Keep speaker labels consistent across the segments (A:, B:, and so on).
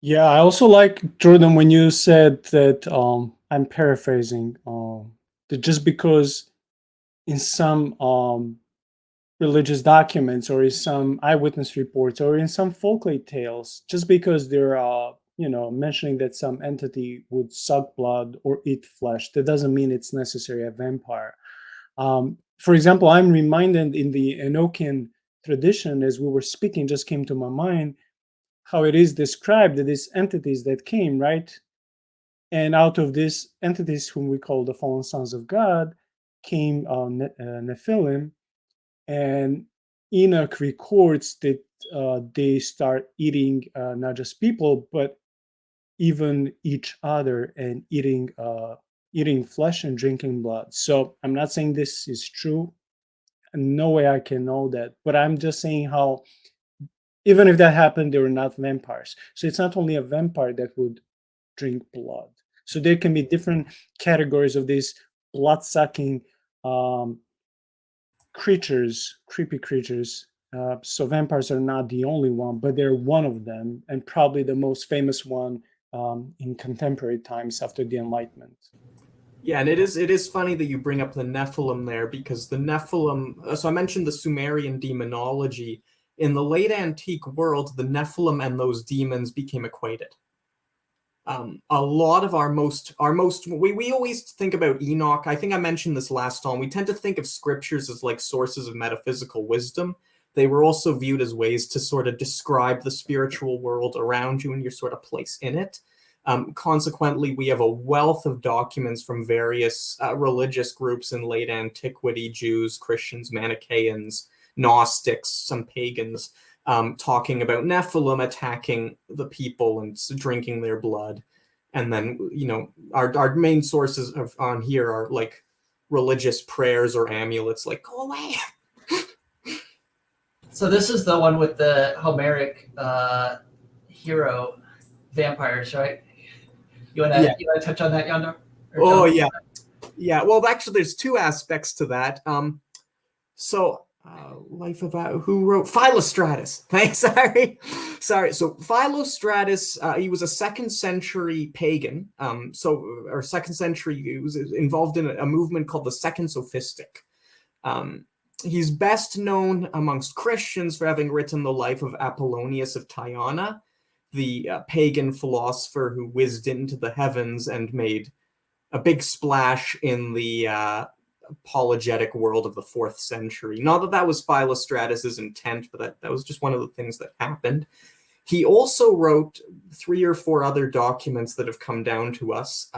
A: Yeah, I also like Jordan when you said that I'm paraphrasing that just because in some religious documents or in some eyewitness reports or in some folklore tales, just because they're mentioning that some entity would suck blood or eat flesh, that doesn't mean it's necessarily a vampire. For example, I'm reminded in the Enochian tradition, as we were speaking, just came to my mind how it is described that these entities that came, right? And out of these entities, whom we call the fallen sons of God, came Nephilim. And Enoch records that they start eating not just people, but even each other and eating flesh and drinking blood. So I'm not saying this is true. No way I can know that, but I'm just saying how even if that happened, they were not vampires. So it's not only a vampire that would drink blood. So there can be different categories of these blood-sucking um, creatures, creepy creatures. So vampires are not the only one, but they're one of them, and probably the most famous one in contemporary times after the Enlightenment.
B: Yeah, and it is funny that you bring up the Nephilim there because the Nephilim. So I mentioned the Sumerian demonology. In the late antique world, the Nephilim and those demons became equated. A lot of our most we always think about Enoch. I think I mentioned this last time. We tend to think of scriptures as like sources of metaphysical wisdom. They were also viewed as ways to sort of describe the spiritual world around you and your sort of place in it. Consequently, we have a wealth of documents from various religious groups in late antiquity: Jews, Christians, Manichaeans, Gnostics, some pagans, talking about Nephilim attacking the people and drinking their blood. And then, our main sources on here are like religious prayers or amulets, like "go away."
C: So this is the one with the Homeric hero vampires, right? You wanna
B: Yeah.
C: you wanna touch on that, Yonder?
B: Oh yeah, yeah. Well, actually, there's two aspects to that. So, life about who wrote Philostratus? Thanks. Sorry. So Philostratus, he was a second century pagan. Or second century, he was involved in a movement called the Second Sophistic. Um, he's best known amongst Christians for having written the life of Apollonius of Tyana, the pagan philosopher who whizzed into the heavens and made a big splash in the apologetic world of the 4th century. Not that that was Philostratus's intent, but that was just one of the things that happened. He also wrote 3 or 4 other documents that have come down to us.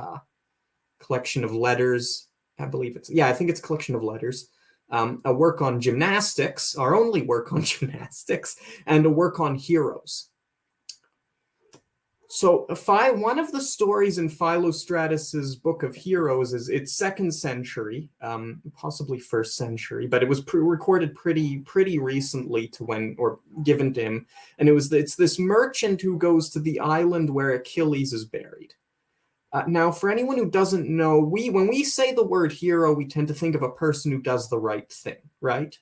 B: Collection of letters. I think it's a collection of letters. A work on gymnastics, our only work on gymnastics, and a work on heroes. So one of the stories in Philostratus's Book of Heroes is it's 2nd century, possibly 1st century, but it was recorded pretty recently to when, or given to him, and it's this merchant who goes to the island where Achilles is buried. Now, for anyone who doesn't know, when we say the word hero, we tend to think of a person who does the right thing, right?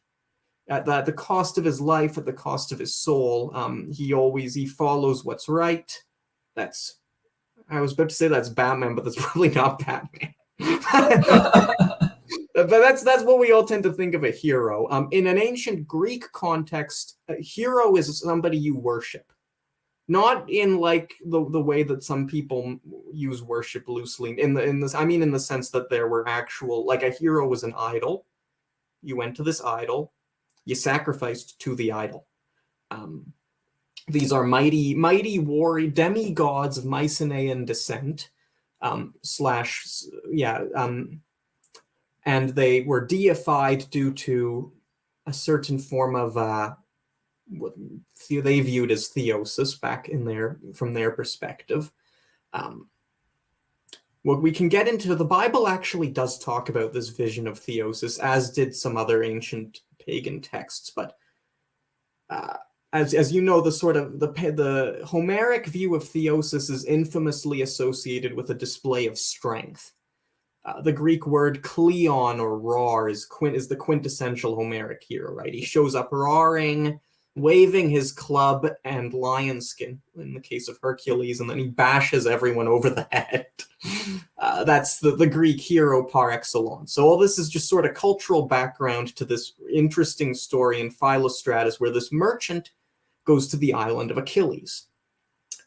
B: At the cost of his life, at the cost of his soul, he follows what's right. I was about to say that's Batman, but that's probably not Batman. But that's what we all tend to think of a hero. In an ancient Greek context, a hero is somebody you worship. Not in like the way that some people use worship loosely. In the sense that there were actual, like a hero was an idol. You went to this idol, you sacrificed to the idol. These are mighty warrior demigods of Mycenaean descent, and they were deified due to a certain form of what they viewed as theosis from their perspective. What we can get into, the Bible actually does talk about this vision of theosis, as did some other ancient pagan texts, but as you know, the Homeric view of theosis is infamously associated with a display of strength. The Greek word kleon or roar is the quintessential Homeric hero, right? He shows up roaring, waving his club and lion skin in the case of Hercules, and then he bashes everyone over the head. That's the Greek hero par excellence. So all this is just sort of cultural background to this interesting story in Philostratus, where this merchant goes to the island of Achilles.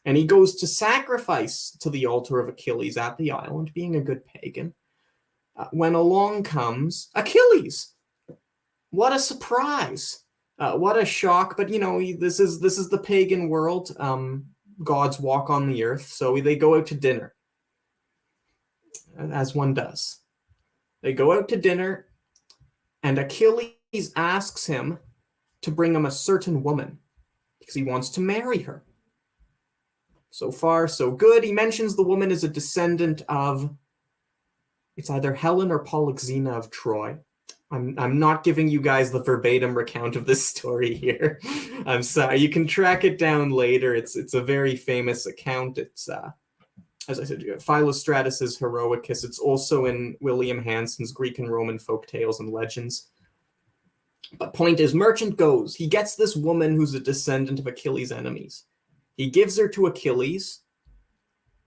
B: And he goes to sacrifice to the altar of Achilles at the island, being a good pagan. When along comes Achilles. What a surprise. What a shock. But, you know, this is the pagan world. Gods walk on the earth. So they go out to dinner, as one does. They go out to dinner, and Achilles asks him to bring him a certain woman because he wants to marry her. So far, so good. He mentions the woman is a descendant of, it's either Helen or Polyxena of Troy. I'm not giving you guys the verbatim recount of this story here. I'm sorry. You can track it down later. It's a very famous account. It's as I said, Philostratus's Heroicus. It's also in William Hanson's Greek and Roman folk tales and legends. But point is, merchant goes. He gets this woman who's a descendant of Achilles' enemies. He gives her to Achilles.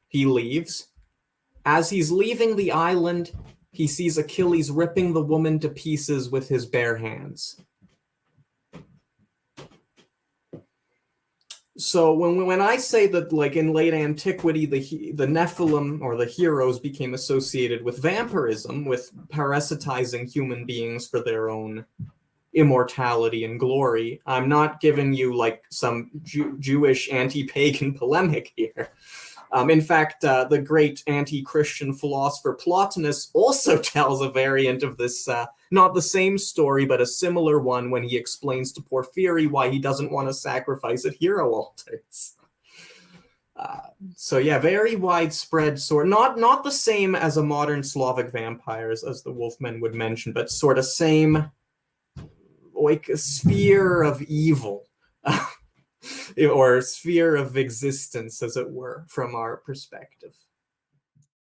B: He leaves. As he's leaving the island, he sees Achilles ripping the woman to pieces with his bare hands. So when I say that, like, in late antiquity, the Nephilim, or the heroes, became associated with vampirism, with parasitizing human beings for their own immortality and glory, I'm not giving you like some Jewish anti-pagan polemic here. In fact, the great anti-Christian philosopher Plotinus also tells a variant of this, not the same story, but a similar one, when he explains to Porphyry why he doesn't want to sacrifice at hero altars. So yeah, very widespread sort, not the same as a modern Slavic vampires, as the Wolfmen would mention, but sort of same, like a sphere of evil, or sphere of existence, as it were, from our perspective.